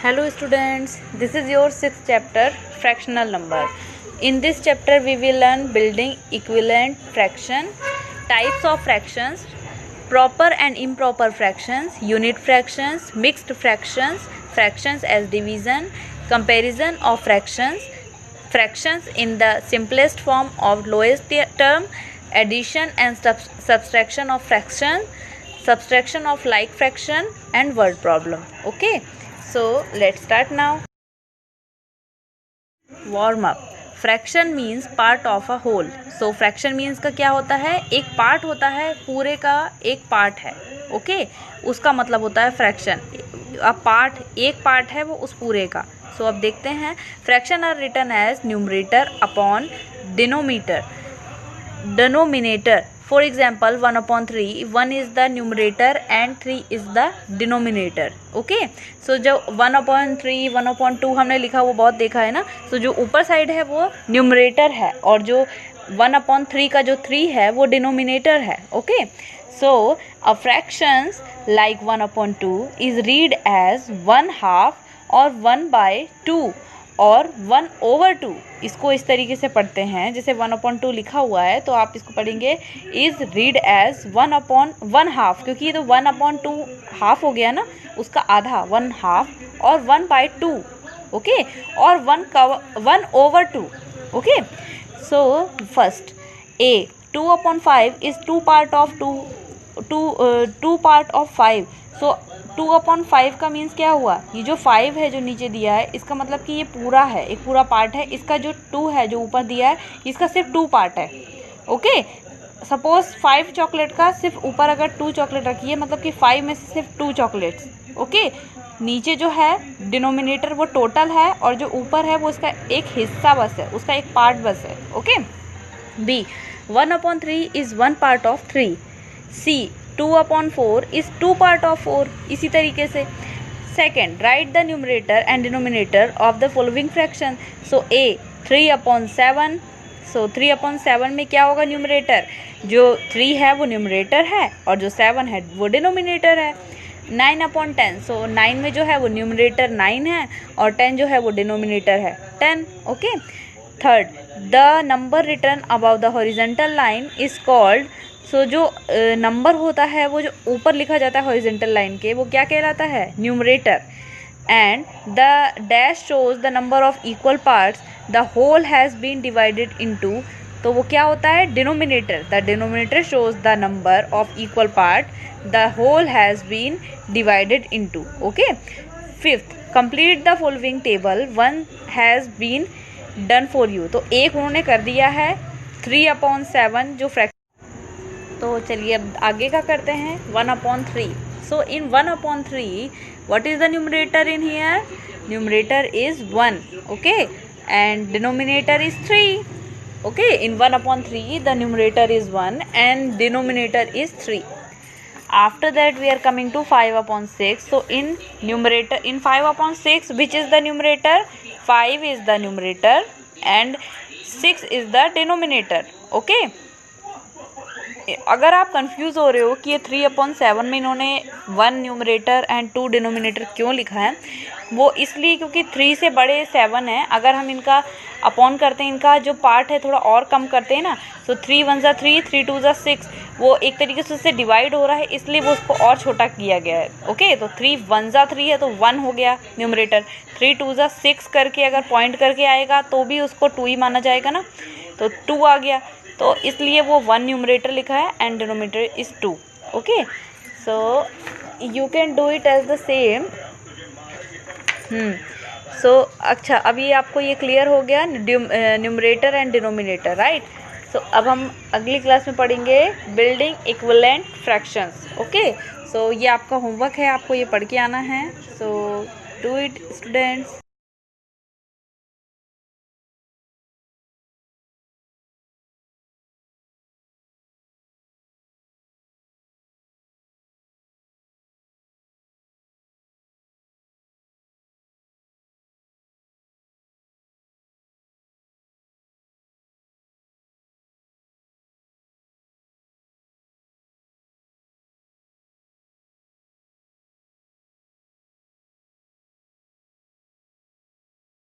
Hello students, this is your 6th chapter, fractional number. In this chapter we will learn building equivalent fraction, types of fractions, proper and improper fractions, unit fractions, mixed fractions, fractions as division, comparison of fractions, fractions in the simplest form of lowest term, addition and subtraction of fraction, subtraction of like fraction and word problem. Okay. So let's start now. Warm up. Fraction means part of a whole. So fraction means का क्या होता है, एक part होता है, पूरे का एक पार्ट है. ओके उसका मतलब होता है फ्रैक्शन. अब पार्ट एक पार्ट है वो उस पूरे का. सो अब देखते हैं. Fraction are written as numerator upon denominator. For example, 1/3, 1 is the numerator and 3 is the denominator. Okay, so जो 1/3, 1/2 हमने लिखा वो बहुत देखा है ना. so जो ऊपर साइड है वो न्यूमरेटर है और जो 1/3 का जो 3 है वो डिनोमिनेटर है. Okay, so a fractions like 1/2 is read as 1/2 or 1/2 और 1/2. इसको इस तरीके से पढ़ते हैं जैसे 1/2 लिखा हुआ है तो आप इसको पढ़ेंगे इज रीड एज 1/1/2 क्योंकि ये तो 1/2 हाफ हो गया ना, उसका आधा 1/2 और 1/2. ओके और 1/2. Okay so first A 2/5 is 2 part of 2 part of 5. सो 2/5 का मीन्स क्या हुआ, ये जो 5 है जो नीचे दिया है इसका मतलब कि ये पूरा है, एक पूरा पार्ट है. इसका जो 2 है जो ऊपर दिया है इसका सिर्फ 2 पार्ट है. ओके सपोज 5 चॉकलेट का सिर्फ ऊपर अगर 2 चॉकलेट रखी है मतलब कि 5 में से सिर्फ 2 चॉकलेट्स. ओके नीचे जो है डिनोमिनेटर वो टोटल है और जो ऊपर है वो इसका एक हिस्सा बस है, उसका एक पार्ट बस है. Okay B 1/3 is 1 part of 3. C 2/4 is 2 part of 4. इसी तरीके से second write the numerator and denominator of the following fraction. So A 3/7. So 3/7 में क्या होगा, न्यूमरेटर जो 3 है वो न्यूमरेटर है और जो 7 है वो डिनोमिनेटर है. 9/10. सो 9 में जो है वो न्यूमरेटर 9 है और 10 जो है वो डिनोमिनेटर है 10. Okay third the number written about the horizontal line is called. So जो नंबर होता है वो जो ऊपर लिखा जाता है हॉरिजॉन्टल लाइन के वो क्या कहलाता है, numerator. And the dash shows the number of equal parts the whole has been divided into. तो वो क्या होता है, denominator. The denominator shows the number of equal part the whole has been divided into. Okay fifth complete the following table, 1 has been done for you. तो एक उन्होंने कर दिया है 3/7 जो फ्रैक्शन. तो चलिए अब आगे का करते हैं 1/3. So in 1/3 what is the numerator in here, numerator is 1. Okay and denominator is 3. Okay in 1/3 the numerator is 1 and denominator is 3. After that we are coming to 5/6. So in numerator in 5/6 which is the numerator, 5 is the numerator and 6 is the denominator. Okay अगर आप confuse हो रहे हो कि ये 3/7 में इन्होंने 1 numerator and 2 denominator क्यों लिखा है, वो इसलिए क्योंकि 3 से बड़े 7 हैं. अगर हम इनका अपॉन करते हैं, इनका जो पार्ट है थोड़ा और कम करते हैं ना, तो 3 1 जा 3, 3 2 जा 6, वो एक तरीके से उससे डिवाइड हो रहा है इसलिए वो उसको और छोटा किया गया है. ओके तो 3 1 जा 3 है तो 1 हो गया न्यूमरेटर. 3 2 जा 6 करके अगर पॉइंट करके आएगा तो भी उसको 2 ही माना जाएगा ना, तो 2 आ गया. तो इसलिए वो 1 न्यूमरेटर लिखा है and denominator is 2. Okay so you can do it as the same. So अच्छा अभी आपको ये क्लियर हो गया numerator and denominator, right. So अब हम अगली क्लास में पढ़ेंगे building equivalent fractions. Okay so ये आपका होमवर्क है, आपको ये पढ़ के आना है. So do it students.